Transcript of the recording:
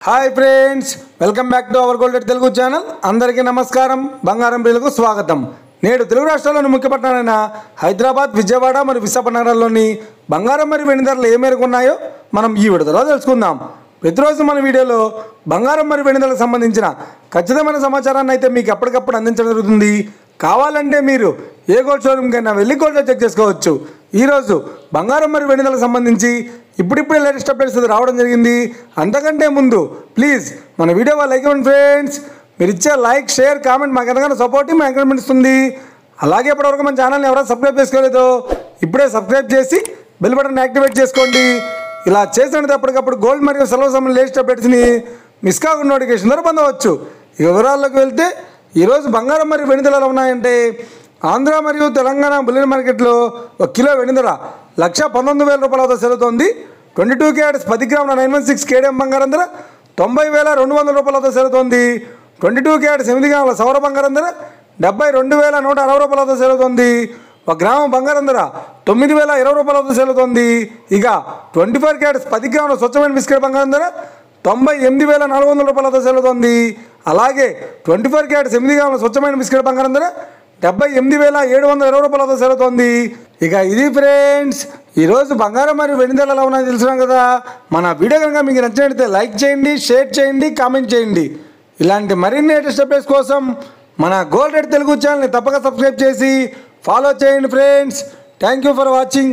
Hi friends, welcome back to our gold Telugu channel. అందరికీ నమస్కారం. బంగారం ప్రియులకు స్వాగతం. నేడు తెలుగు రాష్ట్రాల్లోని ముఖ్య పట్టణాలైన హైదరాబాద్, విజయవాడ మరియు విశాఖపట్నాల్లోని బంగారం మరియు వెండి ధరలు ఏ మేరకు ఉన్నాయో మనం ఈ విడతలో తెలుసుకుందాం. ప్రతిరోజు మన వీడియోలో బంగారం మరియు వెండి ధరలకు సంబంధించిన ఖచ్చితమైన సమాచారాన్ని అయితే మీకు ఎప్పటికప్పుడు అందించడం జరుగుతుంది. కావాలంటే మీరు ఏ గోల్డ్ షోరూమ్కైనా వెళ్ళి గోల్డ్ చెక్ చేసుకోవచ్చు. ఈరోజు బంగారం మరియు వెండి ధరలకు సంబంధించి ఇప్పుడిప్పుడే లేటెస్ట్ అప్డేట్స్ రావడం జరిగింది. అంతకంటే ముందు ప్లీజ్ మన వీడియో లైక్ ఇవ్వండి ఫ్రెండ్స్. మీరు ఇచ్చే లైక్, షేర్, కామెంట్ మాకు ఎంతగానో సపోర్ట్, మా ఎంకరేజ్మెంట్ ఇస్తుంది. అలాగే ఇప్పటివరకు మన ఛానల్ని ఎవరైనా సబ్స్క్రైబ్ చేసుకోలేదో ఇప్పుడే సబ్స్క్రైబ్ చేసి బెల్ బటన్ యాక్టివేట్ చేసుకోండి. ఇలా చేసినట్టు ఎప్పటికప్పుడు గోల్డ్ మరియు సిల్వర్ సంబంధించిన లేటెస్ట్ అప్డేట్స్ని మిస్ కాకుండా నోటిఫికేషన్ ద్వారా పొందవచ్చు. ఇక వివరాల్లోకి వెళ్తే ఈరోజు బంగారం మరియు వెండి ధరలు ఎలా ఉన్నాయంటే, ఆంధ్ర మరియు తెలంగాణ బులియన్ మార్కెట్లో 1 కిలో వెండి ధర 1,19,000 రూపాయల వద్ద సెలవుతోంది. 22 క్యారెట్స్ 10 గ్రాముల 916 కేడిఎం బంగారం ధర 90,200 రూపాయల వద్ద సెలవుతోంది. 22 క్యారెట్స్ 8 గ్రాముల సౌర బంగారం ధర 72,160 రూపాయల వద్ద సెలవుతోంది. 1 గ్రాము బంగారం ధర 9,020 రూపాయల వద్ద సెలవుతోంది. ఇక 24 క్యారెట్స్ 10 గ్రాముల స్వచ్ఛమైన బిస్కెట్ బంగారం ధర 98,400 రూపాయల వద్ద సెలవుతోంది. అలాగే 24 క్యారెట్స్ 8 గ్రాముల స్వచ్ఛమైన బిస్కెట్ బంగారం ధర 78,720 రూపాయల వద్ద సెలవుతోంది. ఇక ఇది ఫ్రెండ్స్, ఈరోజు బంగారం మరియు వెండి ధరలు ఎలా ఉన్నాయో తెలుసుకున్నాం కదా. మన వీడియో కనుక మీకు నచ్చినట్లయితే లైక్ చేయండి, షేర్ చేయండి, కామెంట్ చేయండి. ఇలాంటి మరిన్ని లేటెస్ట్ అప్డేట్స్ కోసం మన గోల్డ్ రేట్ తెలుగు ఛానల్ని తప్పక సబ్స్క్రైబ్ చేసి ఫాలో చేయండి friends. Thank you for watching.